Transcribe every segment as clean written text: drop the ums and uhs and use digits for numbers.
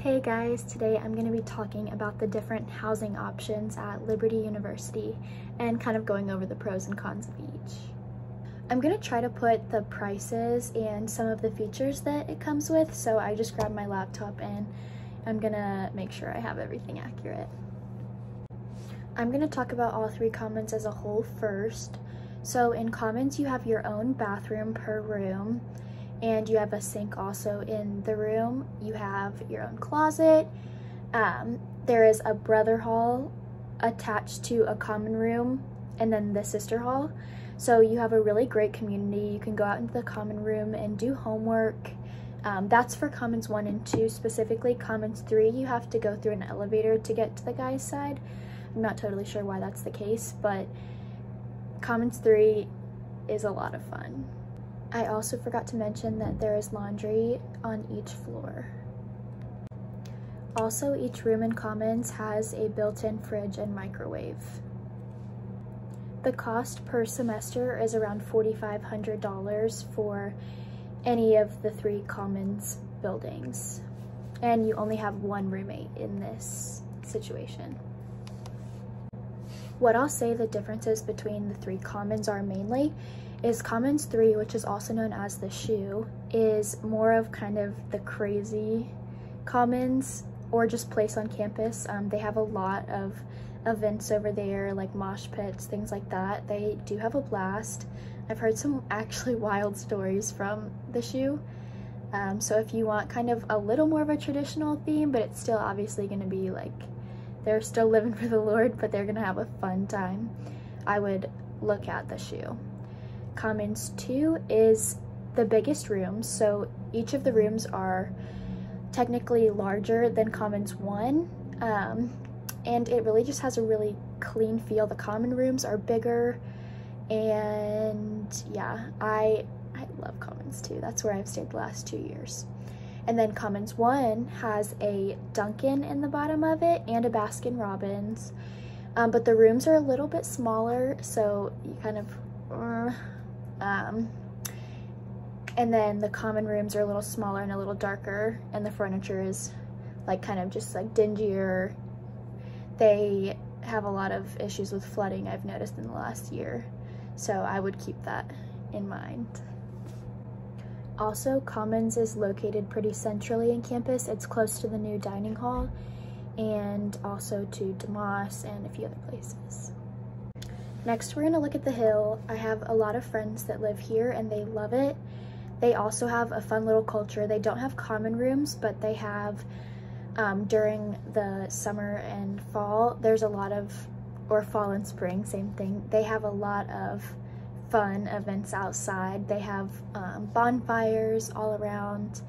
Hey guys, today I'm going to be talking about the different housing options at Liberty University and kind of going over the pros and cons of each. I'm going to try to put the prices and some of the features that it comes with, so I just grabbed my laptop and I'm going to make sure I have everything accurate. I'm going to talk about all three commons as a whole first. So in commons you have your own bathroom per room, and you have a sink also in the room. You have your own closet. There is a brother hall attached to a common room and then the sister hall. So you have a really great community. You can go out into the common room and do homework. That's for commons 1 and 2 specifically. Commons 3, you have to go through an elevator to get to the guy's side. I'm not totally sure why that's the case, but commons 3 is a lot of fun. I also forgot to mention that there is laundry on each floor. Also, each room in commons has a built-in fridge and microwave. The cost per semester is around $4,500 for any of the 3 commons buildings, and you only have 1 roommate in this situation. What I'll say the differences between the 3 commons are mainly is commons 3, which is also known as the shoe, is more of kind of the crazy commons or just place on campus. They have a lot of events over there, like mosh pits, things like that. They do have a blast. I've heard some actually wild stories from the shoe. So if you want kind of a little more of a traditional theme, but it's still obviously going to be like they're still living for the Lord, but they're going to have a fun time, I would look at the shoe. Commons 2 is the biggest rooms, so each of the rooms are technically larger than commons 1, and it really just has a really clean feel. The common rooms are bigger, and yeah, I love commons 2. That's where I've stayed the last 2 years. And then commons 1 has a Dunkin' in the bottom of it and a Baskin Robbins, but the rooms are a little bit smaller, so you kind of and then the common rooms are a little smaller and a little darker, and the furniture is like kind of just like dingier. They have a lot of issues with flooding, I've noticed, in the last year, so I would keep that in mind. Also, commons is located pretty centrally in campus. It's close to the new dining hall and also to DeMoss and a few other places. Next, we're gonna look at the Hill. I have a lot of friends that live here and they love it. They also have a fun little culture. They don't have common rooms, but they have, during the summer and fall, there's a lot of, or fall and spring, same thing. They have a lot of fun events outside. They have bonfires all around.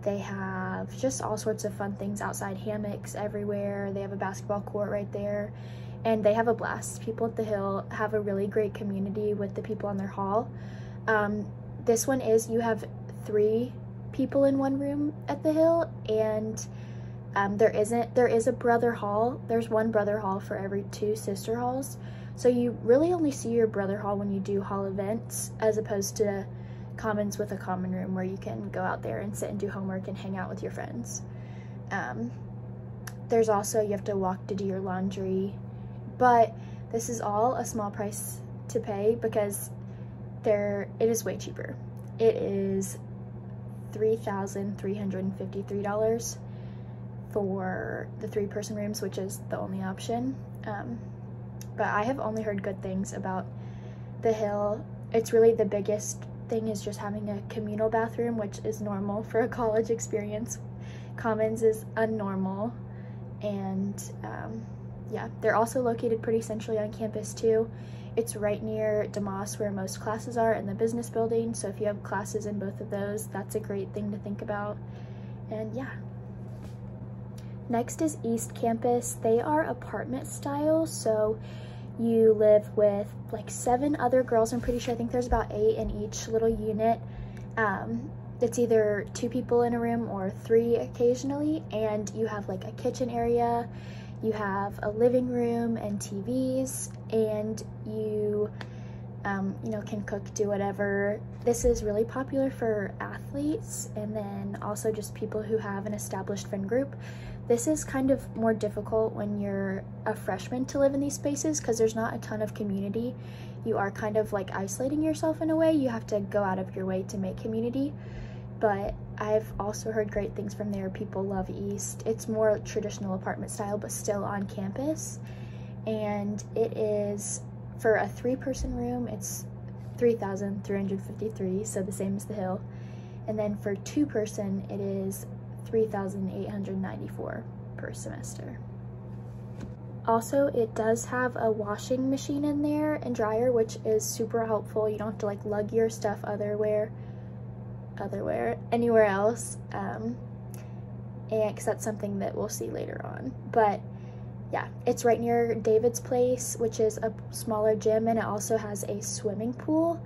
They have just all sorts of fun things outside, hammocks everywhere. They have a basketball court right there. And they have a blast. People at the Hill have a really great community with the people on their hall. This one is, you have 3 people in one room at the Hill, and there is a brother hall. There's 1 brother hall for every 2 sister halls. So you really only see your brother hall when you do hall events, as opposed to commons with a common room where you can go out there and sit and do homework and hang out with your friends. There's also, you have to walk to do your laundry. But this is all a small price to pay because it is way cheaper. It is $3,353 for the 3-person rooms, which is the only option. But I have only heard good things about the Hill. It's really, the biggest thing is just having a communal bathroom, which is normal for a college experience. Commons is unnormal, and yeah, they're also located pretty centrally on campus too. It's right near DeMoss, where most classes are, in the business building, so if you have classes in both of those, that's a great thing to think about. And yeah. Next is East Campus. They are apartment style, so you live with like 7 other girls, I'm pretty sure. I think there's about 8 in each little unit. It's either 2 people in a room or 3 occasionally, and you have like a kitchen area. You have a living room and TVs, and you you know, can cook, do whatever. This is really popular for athletes and then also just people who have an established friend group. This is kind of more difficult when you're a freshman to live in these spaces because there's not a ton of community. You are kind of like isolating yourself in a way. You have to go out of your way to make community. But I've also heard great things from there. People love East. It's more traditional apartment style, but still on campus. And it is, for a 3-person room, it's $3,353, so the same as the Hill. And then for 2-person, it is $3,894 per semester. Also, it does have a washing machine in there and dryer, which is super helpful. You don't have to like lug your stuff anywhere else, and because that's something that we'll see later on. But yeah, it's right near David's place, which is a smaller gym, and it also has a swimming pool.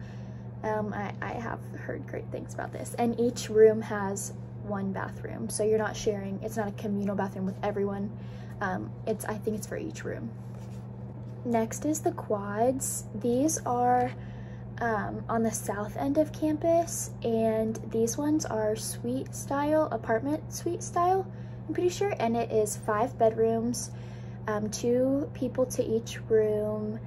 I have heard great things about this, and each room has 1 bathroom, so you're not sharing. It's not a communal bathroom with everyone. I think it's for each room. Next is the quads. These are on the south end of campus, and these ones are suite style, apartment suite style, I'm pretty sure, and it is 5 bedrooms, 2 people to each room.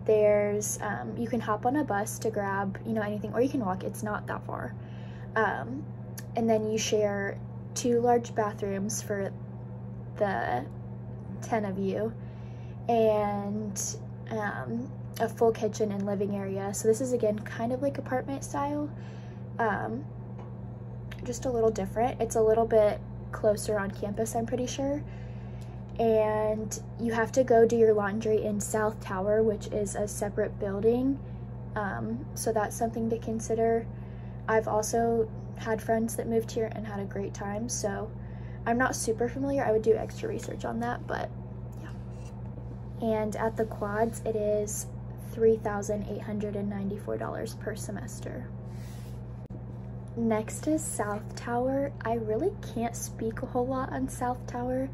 There's you can hop on a bus to grab, you know, anything, or you can walk. It's not that far. And then you share 2 large bathrooms for the 10 of you, and a full kitchen and living area. So this is again kind of like apartment style, just a little different. It's a little bit closer on campus, I'm pretty sure. And you have to go do your laundry in South Tower, which is a separate building, so that's something to consider. I've also had friends that moved here and had a great time, so I'm not super familiar. I would do extra research on that, but yeah. And at the quads, it is $3,894 per semester. Next is South Tower. I really can't speak a whole lot on South Tower.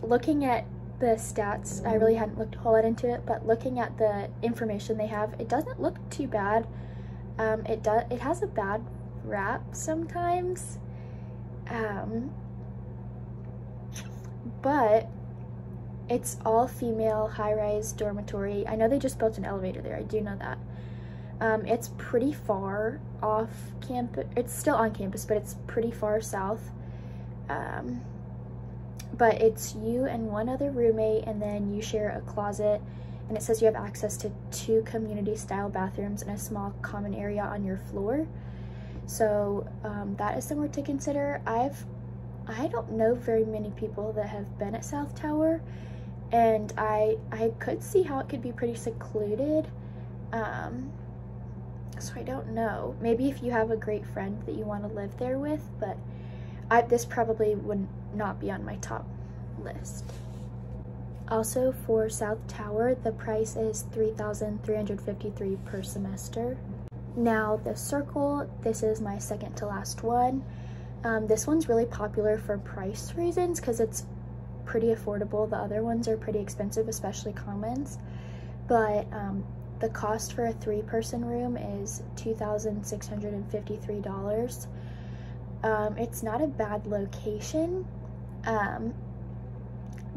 Looking at the stats, I really hadn't looked a whole lot into it, but looking at the information they have, it doesn't look too bad. It has a bad rap sometimes, but it's all female high-rise dormitory. I know they just built an elevator there, I do know that. It's pretty far off campus. It's still on campus, but it's pretty far south. But it's you and 1 other roommate, and then you share a closet, and it says you have access to 2 community-style bathrooms and a small common area on your floor. So that is somewhere to consider. I don't know very many people that have been at South Tower, and I could see how it could be pretty secluded. So I don't know. Maybe if you have a great friend that you want to live there with, but this probably would not be on my top list. Also, for South Tower, the price is $3,353 per semester. Now, the Circle, this is my second to last one. This one's really popular for price reasons because it's pretty affordable. The other ones are pretty expensive, especially Commons. But the cost for a 3-person room is $2,653. It's not a bad location,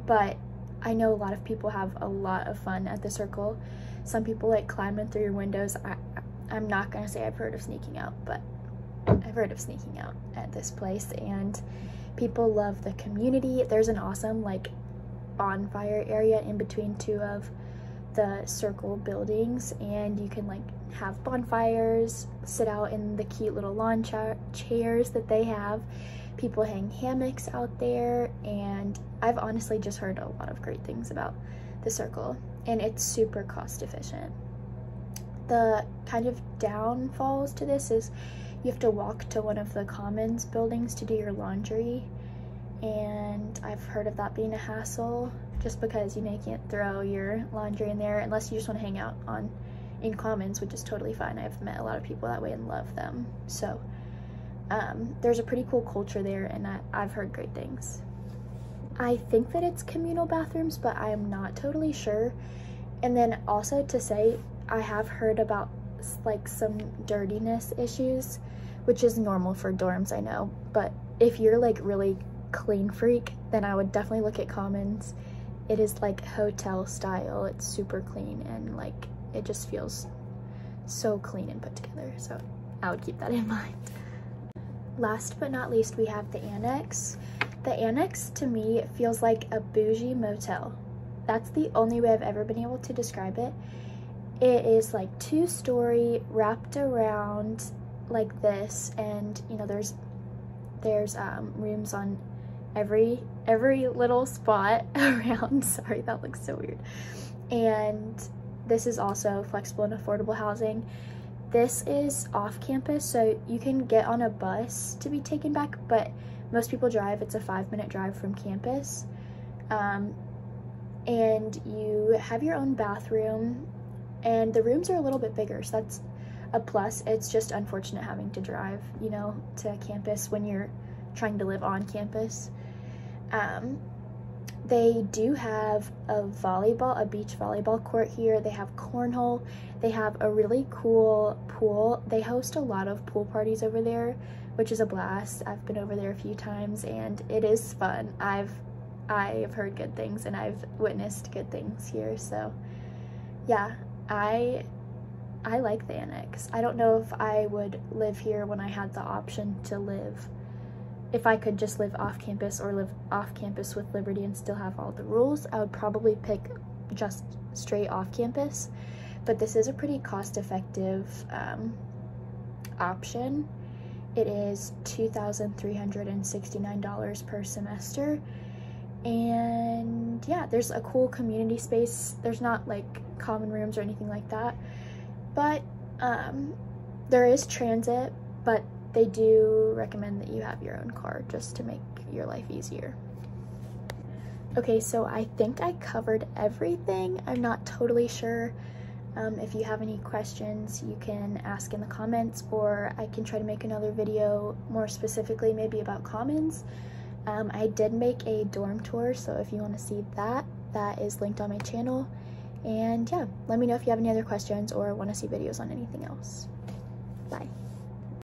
but I know a lot of people have a lot of fun at the Circle. Some people like climbing through your windows. I'm not gonna say I've heard of sneaking out, but I've heard of sneaking out at this place, and people love the community. There's an awesome like bonfire area in between 2 of the Circle buildings, and you can like have bonfires, sit out in the cute little lawn chairs that they have. People hang hammocks out there, and I've honestly just heard a lot of great things about the Circle, and it's super cost efficient. The kind of downfalls to this is you have to walk to one of the Commons buildings to do your laundry, and I've heard of that being a hassle just because you can't throw your laundry in there unless you just want to hang out in Commons, which is totally fine. I've met a lot of people that way and love them. So there's a pretty cool culture there, and I've heard great things. I think that it's communal bathrooms, but I am not totally sure. And then also to say, I have heard about like some dirtiness issues, which is normal for dorms, I know, but if you're like really clean freak, then I would definitely look at Commons. It is like hotel style. It's super clean and like it just feels so clean and put together, so I would keep that in mind. Last but not least, we have the Annex. The Annex to me feels like a bougie motel. That's the only way I've ever been able to describe it. It is like 2-story, wrapped around like this, and you know there's rooms on every little spot around. Sorry, that looks so weird. And this is also flexible and affordable housing. This is off campus, so you can get on a bus to be taken back, but most people drive. It's a 5-minute drive from campus. And you have your own bathroom, and the rooms are a little bit bigger, so that's a plus. It's just unfortunate having to drive, you know, to campus when you're trying to live on campus. They do have a beach volleyball court here. They have cornhole. They have a really cool pool. They host a lot of pool parties over there, which is a blast. I've been over there a few times and it is fun. I've heard good things and I've witnessed good things here. So yeah, I like the Annex. I don't know if I would live here when I had the option to live, if I could just live off campus or live off campus with Liberty and still have all the rules. I would probably pick just straight off campus, but this is a pretty cost-effective option. It is $2,369 per semester. And yeah, there's a cool community space. There's not like common rooms or anything like that, but there is transit, but they do recommend that you have your own car just to make your life easier. Okay, so I think I covered everything. I'm not totally sure. If you have any questions, you can ask in the comments, or I can try to make another video more specifically maybe about Commons. I did make a dorm tour, so if you want to see that, that is linked on my channel. And yeah, let me know if you have any other questions or want to see videos on anything else. Bye.